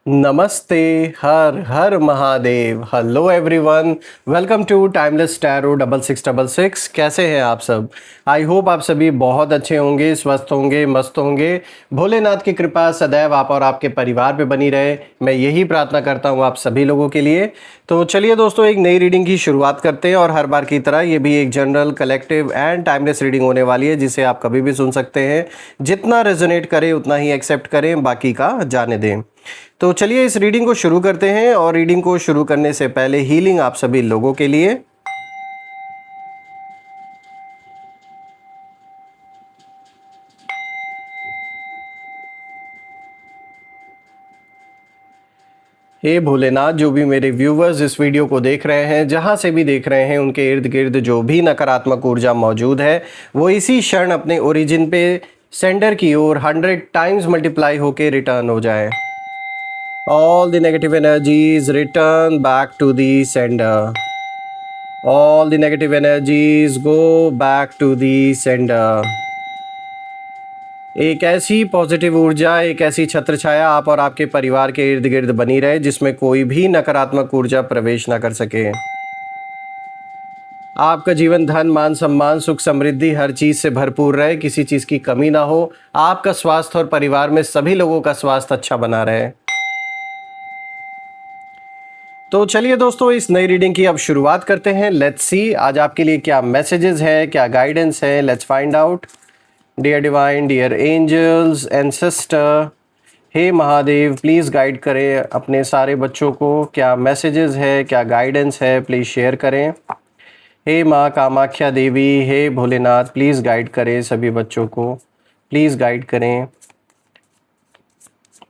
नमस्ते। Har Har Mahadev. Hello everyone, welcome to timeless tarot 6666। कैसे हैं आप सब? आई होप आप सभी बहुत अच्छे होंगे, स्वस्थ होंगे, मस्त होंगे। भोलेनाथ की कृपा सदैव आप और आपके परिवार पे बनी रहे, मैं यही प्रार्थना करता हूँ आप सभी लोगों के लिए। तो चलिए दोस्तों, एक नई रीडिंग की शुरुआत करते हैं और हर बार की तरह ये भी एक general, collective and timeless reading होने वाली है, जिसे आप कभी भी सुन सकते हैं। जितना रेजोनेट करे उतना ही एक्सेप्ट करें, बाकी का जाने दें। तो चलिए इस रीडिंग को शुरू करते हैं। और रीडिंग को शुरू करने से पहले हीलिंग आप सभी लोगों के लिए। हे भोलेनाथ, जो भी मेरे व्यूवर्स इस वीडियो को देख रहे हैं, जहां से भी देख रहे हैं, उनके इर्द गिर्द जो भी नकारात्मक ऊर्जा मौजूद है वो इसी क्षण अपने ओरिजिन पे सेंडर की ओर 100 टाइम्स मल्टीप्लाई होके रिटर्न हो जाए। All the negative energies return back to the sender. All the negative energies go back to the sender। एक ऐसी पॉजिटिव ऊर्जा, एक ऐसी छत्र छाया आप और आपके परिवार के इर्द गिर्द बनी रहे, जिसमें कोई भी नकारात्मक ऊर्जा प्रवेश ना कर सके। आपका जीवन धन, मान, सम्मान, सुख, समृद्धि हर चीज से भरपूर रहे, किसी चीज की कमी ना हो। आपका स्वास्थ्य और परिवार में सभी लोगों का स्वास्थ्य अच्छा बना रहे। तो चलिए दोस्तों, इस नई रीडिंग की अब शुरुआत करते हैं। लेट्स सी आज आपके लिए क्या मैसेजेस है, क्या गाइडेंस है। Let's find out. Dear divine, dear angels, ancestor, हे महादेव, प्लीज़ गाइड करें अपने सारे बच्चों को। क्या मैसेजेस है, क्या गाइडेंस है, प्लीज़ शेयर करें। हे माँ कामाख्या देवी, हे भोलेनाथ, प्लीज़ गाइड करें सभी बच्चों को, प्लीज़ गाइड करें।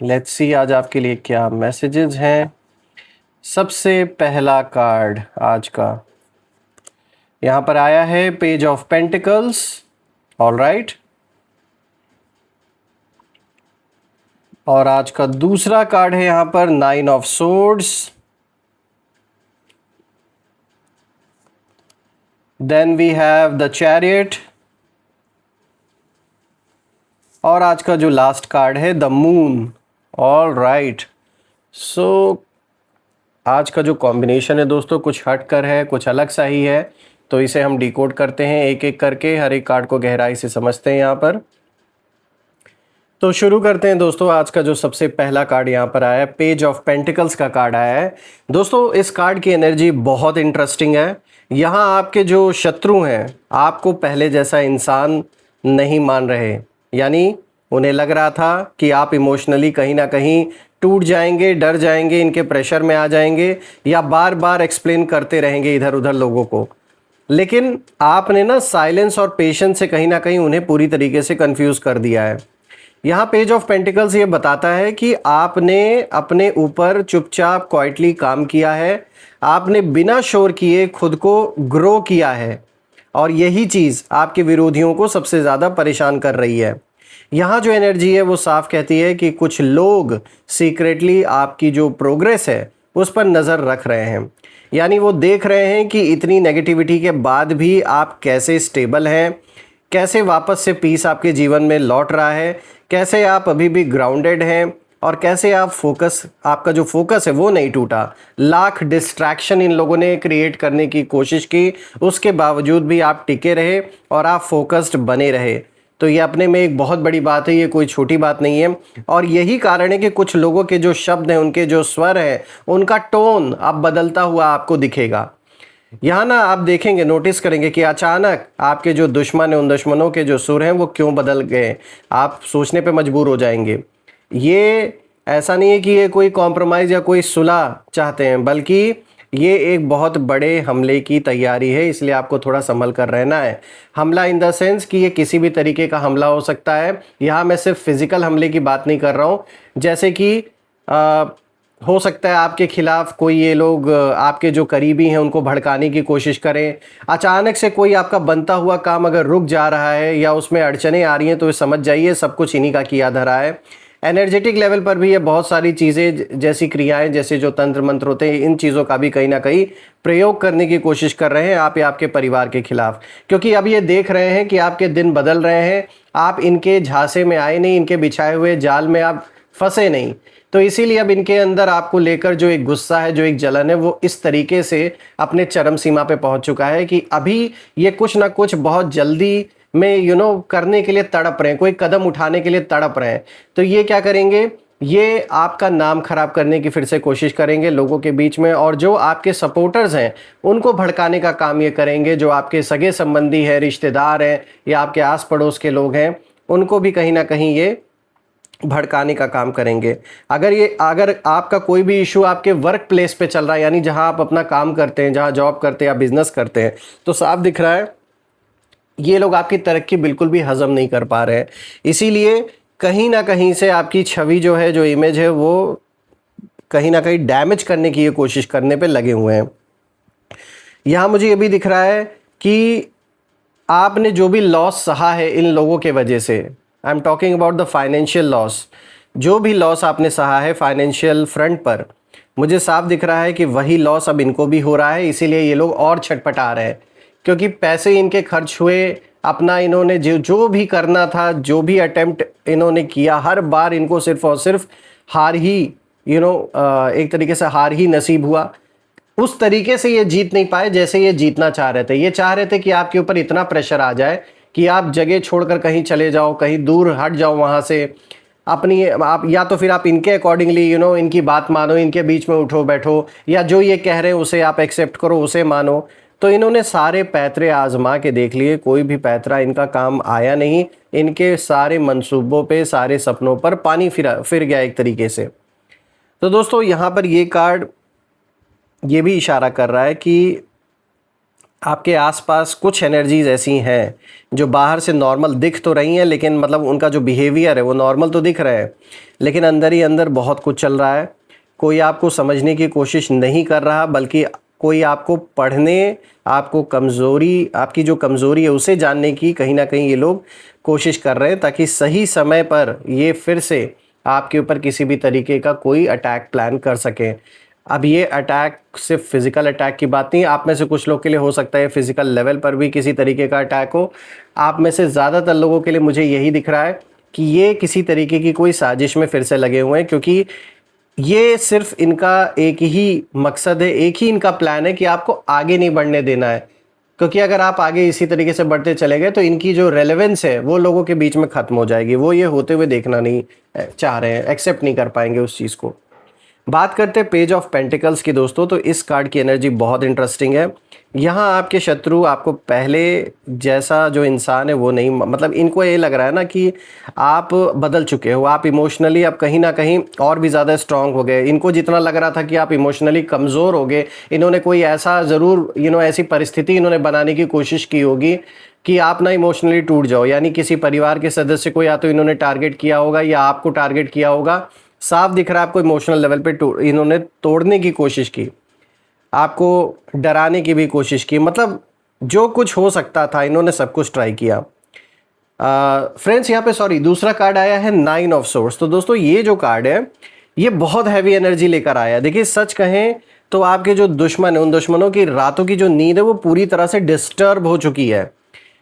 लेट्स सी आज आपके लिए क्या मैसेजेस हैं। सबसे पहला कार्ड आज का यहाँ पर आया है, page of pentacles. All right. और आज का दूसरा कार्ड है यहाँ पर, 9 of swords. Then we have the chariot. और आज का जो लास्ट कार्ड है, the moon. All right. So आज का जो कॉम्बिनेशन है दोस्तों, कुछ हट कर है, कुछ अलग सा ही है। तो इसे हम डिकोड करते हैं एक एक करके, हर एक कार्ड को गहराई से समझते हैं यहाँ पर। तो शुरू करते हैं दोस्तों। आज का जो सबसे पहला कार्ड यहाँ पर आया है, पेज ऑफ पेंटिकल्स का कार्ड आया है। दोस्तों इस कार्ड की एनर्जी बहुत इंटरेस्टिंग है। यहाँ आपके जो शत्रु हैं आपको पहले जैसा इंसान नहीं मान रहे, यानी उन्हें लग रहा था कि आप इमोशनली कहीं ना कहीं टूट जाएंगे, डर जाएंगे, इनके प्रेशर में आ जाएंगे, या बार बार एक्सप्लेन करते रहेंगे इधर उधर लोगों को। लेकिन आपने ना साइलेंस और पेशेंस से कहीं ना कहीं उन्हें पूरी तरीके से कंफ्यूज कर दिया है। यहाँ पेज ऑफ पेंटिकल्स ये बताता है कि आपने अपने ऊपर चुपचाप क्वाइटली काम किया है, आपने बिना शोर किए खुद को ग्रो किया है, और यही चीज़ आपके विरोधियों को सबसे ज़्यादा परेशान कर रही है। यहाँ जो एनर्जी है वो साफ कहती है कि कुछ लोग सीक्रेटली आपकी जो प्रोग्रेस है उस पर नज़र रख रहे हैं, यानी वो देख रहे हैं कि इतनी नेगेटिविटी के बाद भी आप कैसे स्टेबल हैं, कैसे वापस से पीस आपके जीवन में लौट रहा है, कैसे आप अभी भी ग्राउंडेड हैं, और कैसे आप आपका जो फोकस है वो नहीं टूटा। लाख डिस्ट्रैक्शन इन लोगों ने क्रिएट करने की कोशिश की, उसके बावजूद भी आप टिके रहे और आप फोकस्ड बने रहे। तो ये अपने में एक बहुत बड़ी बात है, ये कोई छोटी बात नहीं है। और यही कारण है कि कुछ लोगों के जो शब्द हैं, उनके जो स्वर हैं, उनका टोन अब बदलता हुआ आपको दिखेगा। यहाँ ना आप देखेंगे, नोटिस करेंगे कि अचानक आपके जो दुश्मन हैं, उन दुश्मनों के जो सुर हैं वो क्यों बदल गए, आप सोचने पे मजबूर हो जाएंगे। ये ऐसा नहीं है कि ये कोई कॉम्प्रोमाइज़ या कोई सुलह चाहते हैं, बल्कि ये एक बहुत बड़े हमले की तैयारी है, इसलिए आपको थोड़ा संभल कर रहना है। हमला इन द सेंस कि ये किसी भी तरीके का हमला हो सकता है। यहाँ मैं सिर्फ फिजिकल हमले की बात नहीं कर रहा हूँ, जैसे कि हो सकता है आपके खिलाफ कोई ये लोग आपके जो करीबी हैं उनको भड़काने की कोशिश करें। अचानक से कोई आपका बनता हुआ काम अगर रुक जा रहा है या उसमें अड़चनें आ रही हैं, तो समझ जाइए सब कुछ इन्हीं का किया धरा है। एनर्जेटिक लेवल पर भी ये बहुत सारी चीज़ें, जैसी क्रियाएं, जैसे जो तंत्र मंत्र होते हैं, इन चीज़ों का भी कहीं ना कहीं प्रयोग करने की कोशिश कर रहे हैं आप या आपके परिवार के खिलाफ। क्योंकि अब ये देख रहे हैं कि आपके दिन बदल रहे हैं, आप इनके झांसे में आए नहीं, इनके बिछाए हुए जाल में आप फंसे नहीं। तो इसीलिए अब इनके अंदर आपको लेकर जो एक गुस्सा है, जो एक जलन है, वो इस तरीके से अपने चरम सीमा पे पहुंच चुका है कि अभी ये कुछ ना कुछ बहुत जल्दी में करने के लिए तड़प रहे हैं, कोई कदम उठाने के लिए तड़प रहे हैं। तो ये क्या करेंगे, ये आपका नाम खराब करने की फिर से कोशिश करेंगे लोगों के बीच में, और जो आपके सपोर्टर्स हैं उनको भड़काने का काम ये करेंगे। जो आपके सगे संबंधी है, रिश्तेदार हैं, या आपके आस पड़ोस के लोग हैं, उनको भी कहीं ना कहीं ये भड़काने का काम करेंगे। अगर आपका कोई भी इशू आपके वर्क प्लेस पे चल रहा है, यानी जहां आप अपना काम करते हैं, जहां जॉब करते हैं या बिजनेस करते हैं, तो साफ दिख रहा है ये लोग आपकी तरक्की बिल्कुल भी हजम नहीं कर पा रहे हैं। इसीलिए कहीं ना कहीं से आपकी छवि जो है, जो इमेज है, वो कहीं ना कहीं डैमेज करने की ये कोशिश करने पे लगे हुए हैं। यहाँ मुझे ये भी दिख रहा है कि आपने जो भी लॉस सहा है इन लोगों के वजह से, I am talking about the financial loss, जो भी लॉस आपने सहा है फाइनेंशियल फ्रंट पर, मुझे साफ दिख रहा है कि वही लॉस अब इनको भी हो रहा है। इसीलिए ये लोग और छटपटा रहे हैं, क्योंकि पैसे इनके खर्च हुए, अपना इन्होंने जो भी करना था, जो भी अटेम्प्ट इन्होंने किया, हर बार इनको सिर्फ और सिर्फ हार ही एक तरीके से हार ही नसीब हुआ। उस तरीके से ये जीत नहीं पाए जैसे ये जीतना चाह रहे थे। ये चाह रहे थे कि आपके ऊपर इतना प्रेशर आ जाए कि आप जगह छोड़कर कहीं चले जाओ, कहीं दूर हट जाओ वहाँ से, अपनी आप, या तो फिर आप इनके अकॉर्डिंगली इनकी बात मानो, इनके बीच में उठो बैठो, या जो ये कह रहे हैं उसे आप एक्सेप्ट करो, उसे मानो। तो इन्होंने सारे पैतरे आजमा के देख लिए, कोई भी पैतरा इनका काम आया नहीं। इनके सारे मंसूबों पे, सारे सपनों पर पानी फिर गया एक तरीके से। तो दोस्तों यहाँ पर ये कार्ड ये भी इशारा कर रहा है कि आपके आसपास कुछ एनर्जीज ऐसी हैं जो बाहर से नॉर्मल दिख तो रही हैं, लेकिन मतलब उनका जो बिहेवियर है वो नॉर्मल तो दिख रहा है, लेकिन अंदर ही अंदर बहुत कुछ चल रहा है। कोई आपको समझने की कोशिश नहीं कर रहा, बल्कि कोई आपको पढ़ने, आपको कमज़ोरी, आपकी जो कमज़ोरी है उसे जानने की कहीं ना कहीं ये लोग कोशिश कर रहे हैं, ताकि सही समय पर ये फिर से आपके ऊपर किसी भी तरीके का कोई अटैक प्लान कर सकें। अब ये अटैक सिर्फ फिज़िकल अटैक की बात नहीं, आप में से कुछ लोग के लिए हो सकता है फिज़िकल लेवल पर भी किसी तरीके का अटैक हो। आप में से ज़्यादातर लोगों के लिए मुझे यही दिख रहा है कि ये किसी तरीके की कोई साजिश में फिर से लगे हुए हैं, क्योंकि ये सिर्फ इनका एक ही मकसद है, एक ही इनका प्लान है कि आपको आगे नहीं बढ़ने देना है। क्योंकि अगर आप आगे इसी तरीके से बढ़ते चले गए तो इनकी जो रेलेवेंस है वो लोगों के बीच में ख़त्म हो जाएगी। वो ये होते हुए देखना नहीं चाह रहे हैं, एक्सेप्ट नहीं कर पाएंगे उस चीज़ को। बात करते हैं पेज ऑफ पेंटिकल्स की दोस्तों, तो इस कार्ड की एनर्जी बहुत इंटरेस्टिंग है। यहाँ आपके शत्रु आपको पहले जैसा जो इंसान है वो नहीं, मतलब इनको ये लग रहा है ना कि आप बदल चुके हो, आप इमोशनली अब कहीं ना कहीं और भी ज़्यादा स्ट्रांग हो गए। इनको जितना लग रहा था कि आप इमोशनली कमज़ोर हो गए, इन्होंने कोई ऐसा ज़रूर ऐसी परिस्थिति इन्होंने बनाने की कोशिश की होगी कि आप ना इमोशनली टूट जाओ। यानी किसी परिवार के सदस्य को या तो इन्होंने टारगेट किया होगा या आपको टारगेट किया होगा। साफ दिख रहा है आपको इमोशनल लेवल पे इन्होंने तोड़ने की कोशिश की, आपको डराने की भी कोशिश की, मतलब जो कुछ हो सकता था इन्होंने सब कुछ ट्राई किया। फ्रेंड्स यहाँ पे सॉरी दूसरा कार्ड आया है 9 ऑफ सोर्ड्स। तो दोस्तों ये जो कार्ड है ये बहुत हैवी एनर्जी लेकर आया है। देखिए सच कहें तो आपके जो दुश्मन है, उन दुश्मनों की रातों की जो नींद है वो पूरी तरह से डिस्टर्ब हो चुकी है।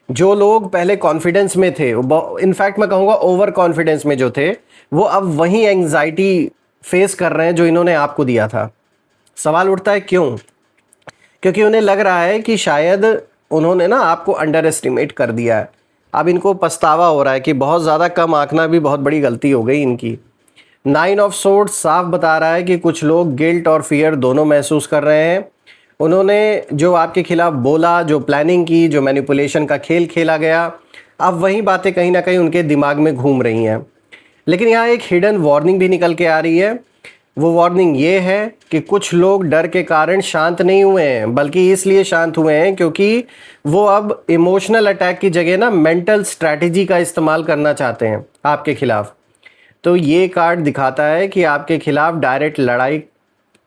जो लोग पहले कॉन्फिडेंस में थे, इनफैक्ट मैं कहूँगा ओवर कॉन्फिडेंस में जो थे, वो अब वही एंग्जाइटी फेस कर रहे हैं जो इन्होंने आपको दिया था। सवाल उठता है क्यों? क्योंकि उन्हें लग रहा है कि शायद उन्होंने ना आपको अंडर एस्टिमेट कर दिया है। अब इनको पछतावा हो रहा है कि बहुत ज़्यादा कम आंकना भी बहुत बड़ी गलती हो गई इनकी। 9 ऑफ सोर्ड्स साफ बता रहा है कि कुछ लोग गिल्ट और फियर दोनों महसूस कर रहे हैं। उन्होंने जो आपके खिलाफ बोला, जो प्लानिंग की, जो मैनिपुलेशन का खेल खेला गया, अब वही बातें कहीं ना कहीं उनके दिमाग में घूम रही हैं। लेकिन यहाँ एक हिडन वार्निंग भी निकल के आ रही है। वो वार्निंग ये है कि कुछ लोग डर के कारण शांत नहीं हुए हैं, बल्कि इसलिए शांत हुए हैं क्योंकि वो अब इमोशनल अटैक की जगह ना मेंटल स्ट्रैटेजी का इस्तेमाल करना चाहते हैं आपके खिलाफ। तो ये कार्ड दिखाता है कि आपके खिलाफ डायरेक्ट लड़ाई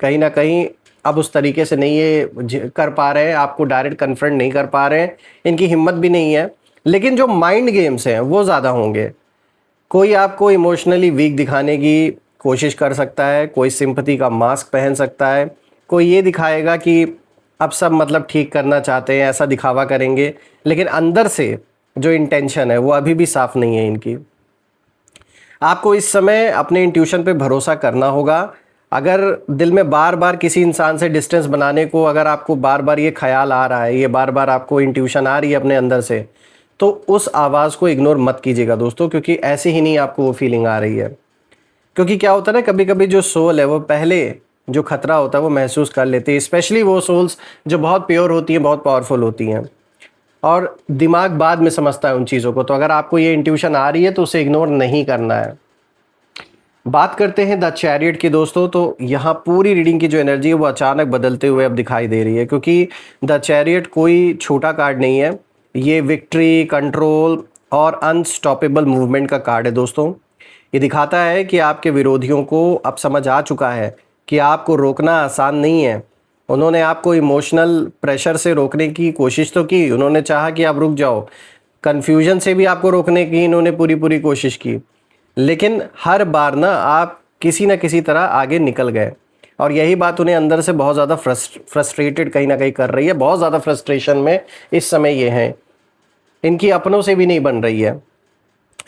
कहीं ना कहीं अब उस तरीके से नहीं ये कर पा रहे हैं, आपको डायरेक्ट कन्फ्रंट नहीं कर पा रहे हैं, इनकी हिम्मत भी नहीं है। लेकिन जो माइंड गेम्स हैं वो ज़्यादा होंगे। कोई आपको इमोशनली वीक दिखाने की कोशिश कर सकता है, कोई सिंपैथी का मास्क पहन सकता है, कोई ये दिखाएगा कि अब सब मतलब ठीक करना चाहते हैं, ऐसा दिखावा करेंगे, लेकिन अंदर से जो इंटेंशन है वो अभी भी साफ नहीं है इनकी। आपको इस समय अपने इंट्यूशन पे भरोसा करना होगा। अगर दिल में बार बार किसी इंसान से डिस्टेंस बनाने को, अगर आपको बार बार ये ख्याल आ रहा है, ये बार बार आपको इंट्यूशन आ रही है अपने अंदर से, तो उस आवाज़ को इग्नोर मत कीजिएगा दोस्तों, क्योंकि ऐसे ही नहीं आपको वो फीलिंग आ रही है। क्योंकि क्या होता है ना, कभी कभी जो सोल है वो पहले जो खतरा होता है वो महसूस कर लेती है, स्पेशली वो सोल्स जो बहुत प्योर होती हैं, बहुत पावरफुल होती हैं, और दिमाग बाद में समझता है उन चीज़ों को। तो अगर आपको ये इंट्यूशन आ रही है तो उसे इग्नोर नहीं करना है। बात करते हैं द चैरियट की दोस्तों, तो यहाँ पूरी रीडिंग की जो एनर्जी है वो अचानक बदलते हुए अब दिखाई दे रही है, क्योंकि द चैरियट कोई छोटा कार्ड नहीं है, ये विक्ट्री, कंट्रोल और अनस्टॉपेबल मूवमेंट का कार्ड है दोस्तों। ये दिखाता है कि आपके विरोधियों को अब समझ आ चुका है कि आपको रोकना आसान नहीं है। उन्होंने आपको इमोशनल प्रेशर से रोकने की कोशिश तो की, उन्होंने चाहा कि आप रुक जाओ, कन्फ्यूजन से भी आपको रोकने की इन्होंने पूरी पूरी कोशिश की, लेकिन हर बार ना आप किसी न किसी तरह आगे निकल गए। और यही बात उन्हें अंदर से बहुत ज़्यादा फ्रस्ट्रेटेड कहीं ना कहीं कर रही है। बहुत ज़्यादा फ्रस्ट्रेशन में इस समय ये हैं, इनकी अपनों से भी नहीं बन रही है।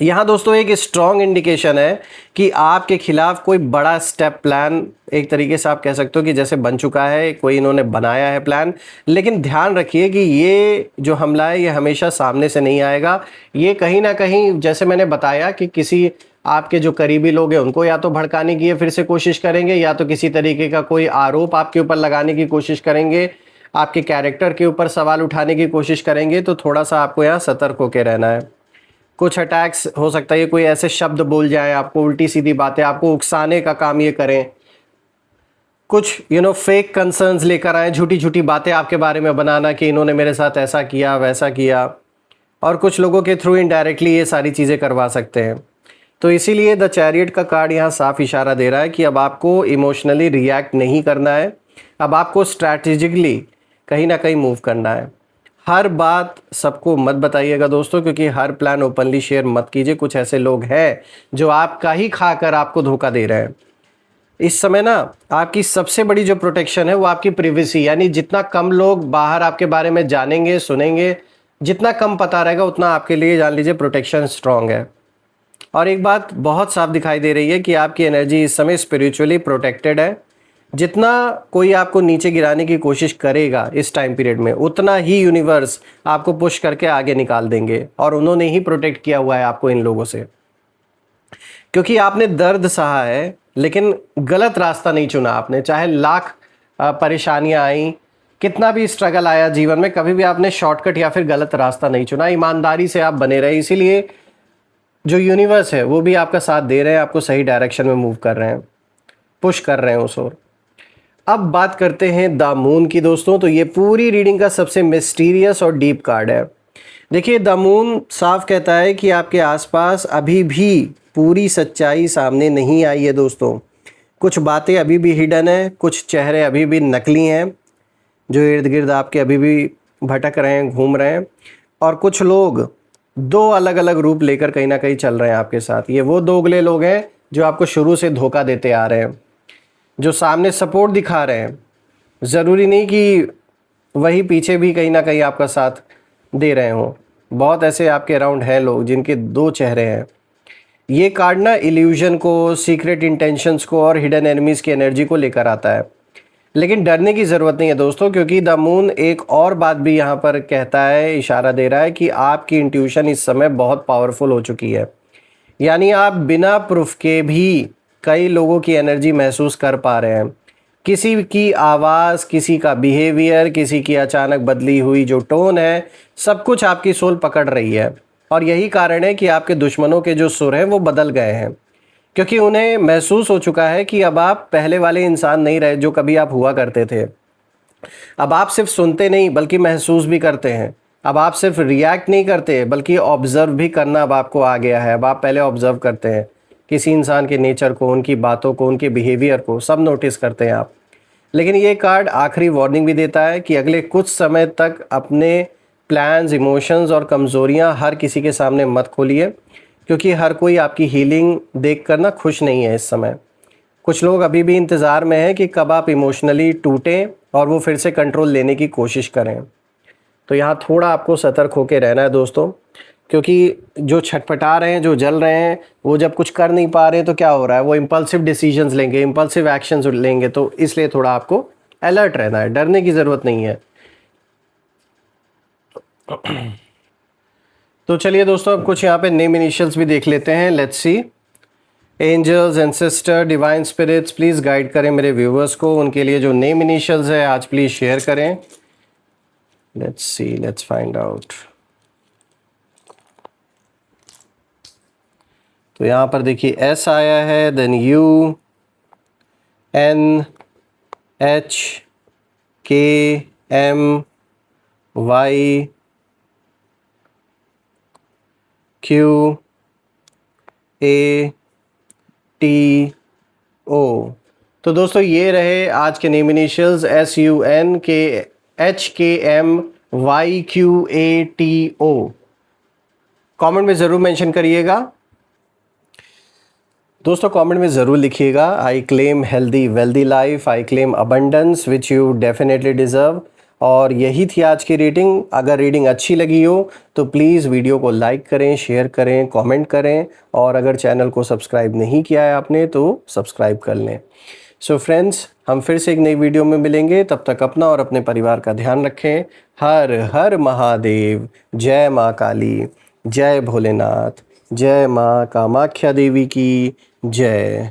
यहाँ दोस्तों एक स्ट्रॉन्ग इंडिकेशन है कि आपके खिलाफ कोई बड़ा स्टेप प्लान, एक तरीके से आप कह सकते हो कि जैसे बन चुका है, कोई इन्होंने बनाया है प्लान। लेकिन ध्यान रखिए कि ये जो हमला है ये हमेशा सामने से नहीं आएगा। ये कहीं ना कहीं, जैसे मैंने बताया, कि किसी आपके जो करीबी लोग हैं उनको या तो भड़काने की फिर से कोशिश करेंगे, या तो किसी तरीके का कोई आरोप आपके ऊपर लगाने की कोशिश करेंगे, आपके कैरेक्टर के ऊपर सवाल उठाने की कोशिश करेंगे। तो थोड़ा सा आपको यहाँ सतर्क होकर रहना है। कुछ अटैक्स हो सकता है, कोई ऐसे शब्द बोल जाए आपको, उल्टी सीधी बातें, आपको उकसाने का काम ये करें, कुछ फेक कंसर्न्स लेकर आए, झूठी झूठी बातें आपके बारे में बनाना कि इन्होंने मेरे साथ ऐसा किया वैसा किया, और कुछ लोगों के थ्रू इनडायरेक्टली ये सारी चीज़ें करवा सकते हैं। तो इसीलिए द चैरियट का कार्ड यहाँ साफ इशारा दे रहा है कि अब आपको इमोशनली रिएक्ट नहीं करना है, अब आपको स्ट्रैटेजिकली कहीं ना कहीं मूव करना है। हर बात सबको मत बताइएगा दोस्तों, क्योंकि हर प्लान ओपनली शेयर मत कीजिए। कुछ ऐसे लोग हैं जो आपका ही खाकर आपको धोखा दे रहे हैं। इस समय ना आपकी सबसे बड़ी जो प्रोटेक्शन है वो आपकी प्रिवेसी, यानी जितना कम लोग बाहर आपके बारे में जानेंगे, सुनेंगे, जितना कम पता रहेगा, उतना आपके लिए जान लीजिए प्रोटेक्शन स्ट्रांग है। और एक बात बहुत साफ दिखाई दे रही है कि आपकी एनर्जी इस समय स्पिरिचुअली प्रोटेक्टेड है। जितना कोई आपको नीचे गिराने की कोशिश करेगा इस टाइम पीरियड में, उतना ही यूनिवर्स आपको पुश करके आगे निकाल देंगे, और उन्होंने ही प्रोटेक्ट किया हुआ है आपको इन लोगों से, क्योंकि आपने दर्द सहा है लेकिन गलत रास्ता नहीं चुना आपने। चाहे लाख परेशानियां आई, कितना भी स्ट्रगल आया जीवन में, कभी भी आपने शॉर्टकट या फिर गलत रास्ता नहीं चुना। ईमानदारी से आप बने रहे, इसीलिए जो यूनिवर्स है वो भी आपका साथ दे रहे हैं, आपको सही डायरेक्शन में मूव कर रहे हैं, पुश कर रहे हैं उस ओर। अब बात करते हैं द मून की दोस्तों, तो ये पूरी रीडिंग का सबसे मिस्टीरियस और डीप कार्ड है। देखिए, द मून साफ कहता है कि आपके आसपास अभी भी पूरी सच्चाई सामने नहीं आई है दोस्तों। कुछ बातें अभी भी हिडन है, कुछ चेहरे अभी भी नकली हैं जो इर्द गिर्द आपके अभी भी भटक रहे हैं, घूम रहे हैं, और कुछ लोग दो अलग अलग रूप लेकर कहीं ना कहीं चल रहे हैं आपके साथ। ये वो दोगले लोग हैं जो आपको शुरू से धोखा देते आ रहे हैं, जो सामने सपोर्ट दिखा रहे हैं, ज़रूरी नहीं कि वही पीछे भी कहीं ना कहीं आपका साथ दे रहे हों। बहुत ऐसे आपके अराउंड हैं लोग जिनके दो चेहरे हैं। ये कार्ड ना इल्यूजन को, सीक्रेट इंटेंशंस को और हिडन एनिमीज़ की एनर्जी को लेकर आता है। लेकिन डरने की ज़रूरत नहीं है दोस्तों, क्योंकि द मून एक और बात भी यहाँ पर कहता है, इशारा दे रहा है कि आपकी इंट्यूशन इस समय बहुत पावरफुल हो चुकी है। यानी आप बिना प्रूफ के भी कई लोगों की एनर्जी महसूस कर पा रहे हैं। किसी की आवाज़, किसी का बिहेवियर, किसी की अचानक बदली हुई जो टोन है, सब कुछ आपकी सोल पकड़ रही है। और यही कारण है कि आपके दुश्मनों के जो सुर हैं वो बदल गए हैं, क्योंकि उन्हें महसूस हो चुका है कि अब आप पहले वाले इंसान नहीं रहे जो कभी आप हुआ करते थे। अब आप सिर्फ सुनते नहीं बल्कि महसूस भी करते हैं। अब आप सिर्फ रिएक्ट नहीं करते बल्कि ऑब्जर्व भी करना अब आपको आ गया है। अब आप पहले ऑब्जर्व करते हैं किसी इंसान के नेचर को, उनकी बातों को, उनके बिहेवियर को, सब नोटिस करते हैं आप। लेकिन ये कार्ड आखिरी वार्निंग भी देता है कि अगले कुछ समय तक अपने प्लान्स, इमोशंस और कमज़ोरियाँ हर किसी के सामने मत खोलिए, क्योंकि हर कोई आपकी हीलिंग देख कर ना खुश नहीं है इस समय। कुछ लोग अभी भी इंतज़ार में हैं कि कब आप इमोशनली टूटें और वो फिर से कंट्रोल लेने की कोशिश करें। तो यहाँ थोड़ा आपको सतर्क होकर रहना है दोस्तों। क्योंकि जो छटपटा रहे हैं, जो जल रहे हैं, वो जब कुछ कर नहीं पा रहे हैं तो क्या हो रहा है, वो इम्पल्सिव डिसीजंस लेंगे, इम्पल्सिव एक्शंस लेंगे। तो इसलिए थोड़ा आपको अलर्ट रहना है, डरने की ज़रूरत नहीं है। तो चलिए दोस्तों, अब कुछ यहाँ पे नेम इनिशियल्स भी देख लेते हैं। Let's see. Angels, ancestor, divine spirits, please guide करें मेरे व्यूवर्स को। उनके लिए जो नेम इनिशियल्स है आज प्लीज़ शेयर करें। Let's see, let's find out. तो यहाँ पर देखिए एस आया है, then U, N, H, K, M, Y, Q, A, T, O. तो दोस्तों ये रहे आज के name initials, S U N K, H K M, Y Q A T O. Comment में ज़रूर मेंशन करिएगा दोस्तों, कमेंट में ज़रूर लिखिएगा, I claim healthy wealthy life, I claim abundance which you definitely deserve. और यही थी आज की रीडिंग। अगर रीडिंग अच्छी लगी हो तो प्लीज़ वीडियो को लाइक करें, शेयर करें, कमेंट करें, और अगर चैनल को सब्सक्राइब नहीं किया है आपने तो सब्सक्राइब कर लें। सो फ्रेंड्स, हम फिर से एक नई वीडियो में मिलेंगे। तब तक अपना और अपने परिवार का ध्यान रखें। हर हर महादेव। जय माँ काली, जय भोलेनाथ, जय माँ कामाख्या देवी की जय।